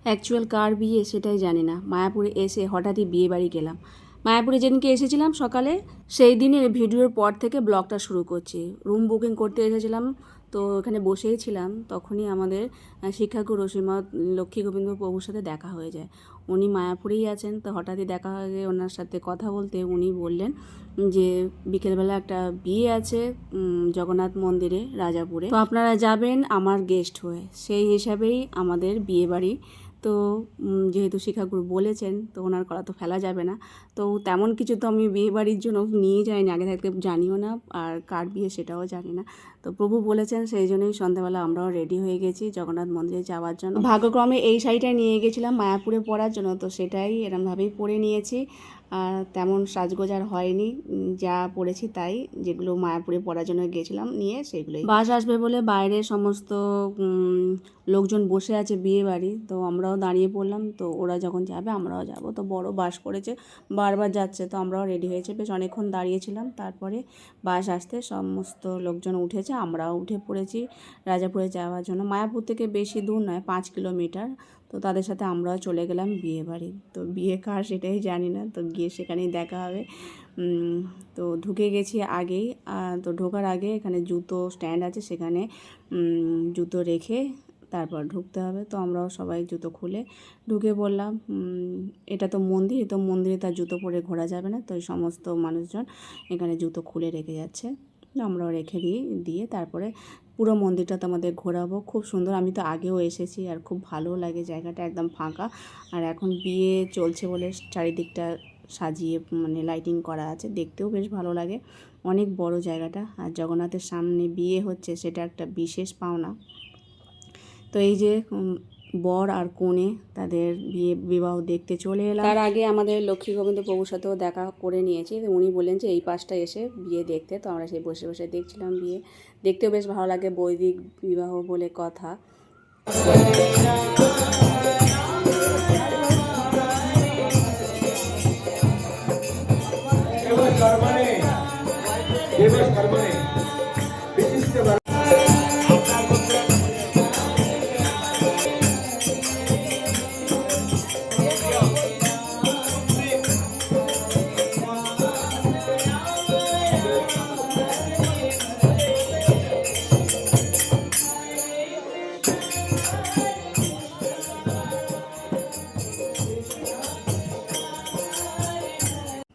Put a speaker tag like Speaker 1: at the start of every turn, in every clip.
Speaker 1: Actual কার বিয়ে সেটাই জানি না। মায়াপুরে এসে হঠাৎই বিয়ে বাড়ি গেলাম। মায়াপুরে যেদিনকে এসেছিলাম সকালে, সেই দিনের ভিডিওর পর থেকে ব্লগটা শুরু করছি। রুম বুকিং করতে এসেছিলাম, তো এখানে বসেই ছিলাম, তখনই আমাদের শিক্ষাগুরু শ্রীমৎ লক্ষ্মী গোবিন্দ প্রভুর সাথে দেখা হয়ে যায়। উনি মায়াপুরেই আছেন, তো হঠাৎই দেখা হয়ে গিয়ে ওনার সাথে কথা বলতে উনি বললেন যে বিকেলবেলা একটা বিয়ে আছে জগন্নাথ মন্দিরে রাজাপুরে, তো আপনারা যাবেন আমার গেস্ট হয়ে। সেই হিসাবেই আমাদের বিয়ে বাড়ি। তো যেহেতু শিক্ষাগুরু বলেছেন, তো ওনার কথা তো ফেলা যাবে না। তো তেমন কিছু তো আমি বিয়ে বাড়ির জন্য নিয়ে যাইনি, আগে থাকতে জানিও না, আর কার বিয়ে সেটাও জানি না। তো প্রভু বলেছেন, সেই জন্যই সন্ধ্যাবেলা আমরাও রেডি হয়ে গেছি জগন্নাথ মন্দিরে যাওয়ার জন্য। ভাগ্যক্রমে এই শাড়িটাই নিয়ে গেছিলাম মায়াপুরে পরার জন্য, তো সেটাই এরমভাবেই পরে নিয়েছি। আর তেমন সাজগোজ আর হয়নি, যা পরেছি তাই, যেগুলো মায়াপুরে পরার জন্য গেছিলাম নিয়ে সেগুলোই। বাস আসবে বলে বাইরে সমস্ত লোকজন বসে আছে বিয়ে বাড়ি, তো আমরাও দাঁড়িয়ে পড়লাম। তো ওরা যখন যাবে আমরাও যাব, তো বড় বাস করেছে, বারবার যাচ্ছে, তো আমরাও রেডি হয়েছে, বেশ অনেকক্ষণ দাঁড়িয়েছিলাম। তারপরে বাস আসতে সমস্ত লোকজন উঠেছে, আমরাও উঠে পড়েছি রাজাপুরে যাওয়ার জন্য। মায়াপুর থেকে বেশি দূর নয়, 5 কিলোমিটার। তো তাদের সাথে আমরাও চলে গেলাম বিয়ে বাড়ি। তো বিয়ে কার সেটাই জানি না, তো গিয়ে সেখানেই দেখা হবে। তো ঢুকে গেছি আগেই। তো ঢোকার আগে এখানে জুতো স্ট্যান্ড আছে, সেখানে জুতো রেখে তারপর ঢুকতে হবে। তো আমরাও সবাই জুতো খুলে ঢুকে পড়লাম। এটা তো মন্দির, তো মন্দিরে তার জুতো পরে ঘোরা যাবে না, তো এই সমস্ত মানুষজন এখানে জুতো খুলে রেখে যাচ্ছে। আমরাও রেখে দিয়ে তারপরে পুরো মন্দিরটা তো আমাদের ঘোরাবো। খুব সুন্দর, আমি তো আগেও এসেছি আর খুব ভালো লাগে জায়গাটা, একদম ফাঁকা। আর এখন বিয়ে চলছে বলে চারিদিকটা সাজিয়ে মানে লাইটিং করা আছে, দেখতেও বেশ ভালো লাগে। অনেক বড় জায়গাটা, আর জগন্নাথের সামনে বিয়ে হচ্ছে, সেটা একটা বিশেষ পাওনা। তো এই যে বর আর কনে তাদের বিবাহ দেখতে চলে এলাম। তার আগে আমাদের লক্ষ্মী গোবিন্দ প্রভুর সাথেও দেখা করে নিয়েছি। উনি বললেন যে এই পাশটা এসে বিয়ে দেখতে, তো আমরা সেই বসে বসে দেখছিলাম বিয়ে। দেখতেও বেশ ভালো লাগে, বৈদিক বিবাহ বলে কথা।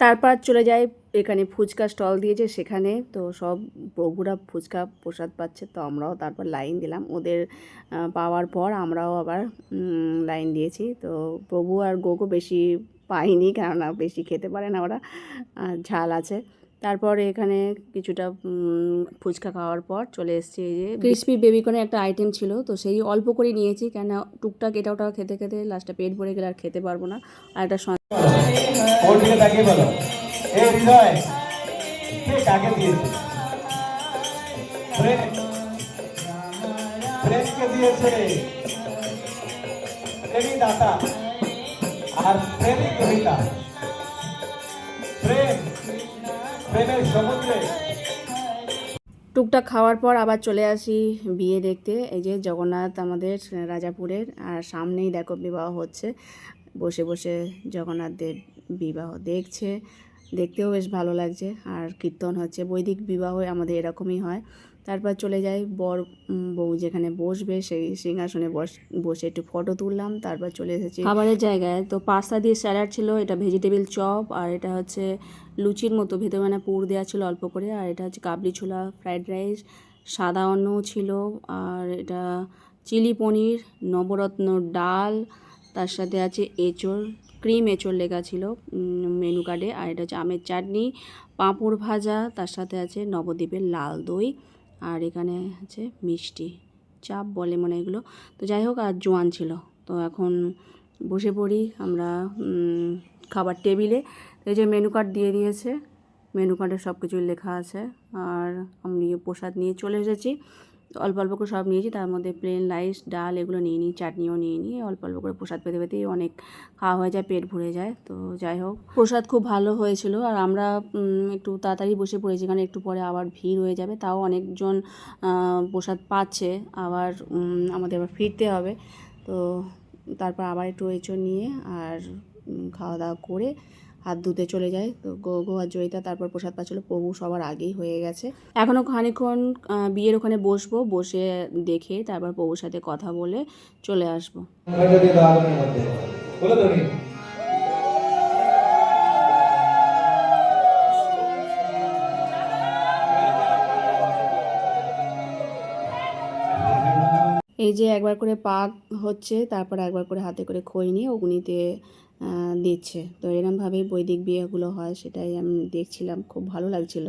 Speaker 1: তারপর চলে যাই, এখানে ফুচকা স্টল দিয়েছে সেখানে, তো সব প্রভুরা ফুচকা প্রসাদ পাচ্ছে, তো আমরাও তারপর লাইন দিলাম। ওদের পাওয়ার পর আমরাও আবার লাইন দিয়েছি। তো প্রভু আর গোগো বেশি পাইনি, কেননা বেশি খেতে পারে না ওরা, ঝাল আছে। তারপর এখানে কিছুটা ফুচকা খাওয়ার পর চলে এসেছি এই যে ক্রিসপি বেবিকর্নের একটা আইটেম ছিল, তো সেই অল্প করে নিয়েছি, কেন টুকটাক এটা ওটা খেতে খেতে লাস্টে পেট ভরে গেলে আর খেতে পারবো না। আর একটা আর প্রেমিক গ্রহিতা প্রেম প্রেমের সমুদ্রে। টুকটাক খাওয়ার পর আবার চলে আসি বিয়ে দেখতে। এই যে জগন্নাথ আমাদের রাজাপুরের, আর সামনেই দেখো বিবাহ হচ্ছে, বসে বসে জগন্নাথ দেব বিবাহ দেখছে, দেখতেও বেশ ভালো লাগছে। আর কীর্তন হচ্ছে, বৈদিক বিবাহ আমাদের এরকমই হয়। তারপর চলে যাই বর বউ যেখানে বসবে সেই সিংহাসনে বসে একটু ফটো তুললাম। তারপর চলে এসেছি খাবারের জায়গায়। তো পাস্তা দিয়ে স্যালাড ছিল, এটা ভেজিটেবিল চপ, আর এটা হচ্ছে লুচির মতো ভেতরে মানে পুর দেওয়া ছিল অল্প করে, আর এটা হচ্ছে কাবলি ছোলা, ফ্রাইড রাইস, সাদা অন্নও ছিল, আর এটা চিলি পনির, নবরত্ন ডাল, তার সাথে আছে এঁচোড়, ক্রিম এঁচোড় লেখা ছিল মেনু কার্ডে, আর এটা হচ্ছে আমের চাটনি, পাঁপড় ভাজা, তার সাথে আছে নবদ্বীপের লাল দই, আর এখানে আছে মিষ্টি চাপ বলে মনে এগুলো। তো যাই হোক, আর জোয়ান ছিল। তো এখন বসে পড়ি আমরা খাবার টেবিলে। এই যে মেনু কার্ড দিয়ে দিয়েছে, মেনু কার্ডে সব কিছুই লেখা আছে। আর আমি প্রসাদ নিয়ে চলে এসেছি, তো অল্প অল্প করে সব নিয়েছি, তার মধ্যে প্লেন রাইস ডাল এগুলো নিয়ে নিই, চাটনিও নিয়ে নিই। অল্প অল্প করে প্রসাদ পেতে পেতেই অনেক খাওয়া হয়ে যায়, পেট ভরে যায়। তো যাই হোক, প্রসাদ খুব ভালো হয়েছিল। আর আমরা একটু তাড়াতাড়ি বসে পড়েছি, কারণ একটু পরে আবার ভিড় হয়ে যাবে, তাও অনেকজন প্রসাদ পাচ্ছে, আবার আমাদের আবার ফিরতে হবে। তো তারপর আবার একটু এঁচড় নিয়ে আর খাওয়া দাওয়া করে হাত ধুতে চলে যায়। তো গো আর জয়িতা তারপর প্রসাদ পাচ্ছিলো, প্রভু সবার আগেই হয়ে গেছে। এখনও খানিকক্ষণ বিয়ের ওখানে বসবো, বসে দেখে তারপর প্রভুর সাথে কথা বলে চলে আসবো। এই যে একবার করে পাক হচ্ছে, তারপর একবার করে হাতে করে খই নিয়ে অগ্নিতে দিচ্ছে। তো এরমভাবেই বৈদিক বিয়েগুলো হয়, সেটাই আমি দেখছিলাম, খুব ভালো লাগছিল।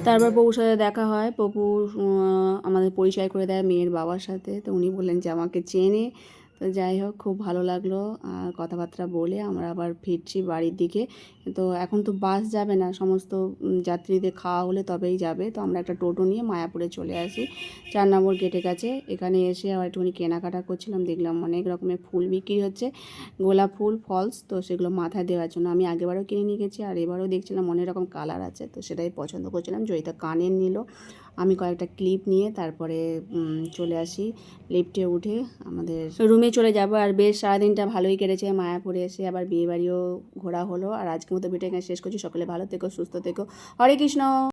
Speaker 1: তারপর পপুর সাথে দেখা হয়, পপু আমাদের পরিচয় করে দেয় মেয়ের বাবার সাথে। তো উনি বললেন যে আমাকে চেনে। তো যাই হোক, খুব ভালো লাগলো। আর কথাবার্তা বলে আমরা আবার ফিরছি বাড়ির দিকে। তো এখন তো বাস যাবে না, সমস্ত যাত্রীদের খাওয়া হলে তবেই যাবে। তো আমরা একটা টোটো নিয়ে মায়াপুরে চলে আসি 4 নম্বর গেটের কাছে। এখানে এসে আবার একটুখানি কেনাকাটা করছিলাম, দেখলাম অনেক রকমের ফুল বিক্রি হচ্ছে, গোলাপ ফুল, ফলস। তো সেগুলো মাথায় দেওয়ার জন্য আমি আগেবারও কিনে নিয়ে গেছি, আর এবারও দেখছিলাম অনেক রকম কালার আছে, তো সেটাই পছন্দ করছিলাম। জয়িতা কানের নিল, আমি কয়েকটা ক্লিপ নিয়ে তারপরে চলে আসি। লিফটে উঠে আমাদের রুমে চলে যাব। আর বেশ সারাদিনটা ভালোই কেটেছে, মায়াপুরে এসে আবার বিয়েবাড়িও ঘোরা হলো। আর আজকের মতো ভিডিও এখানে শেষ করছি। সকলে ভালো থেকো, সুস্থ থেকো। হরে কৃষ্ণ।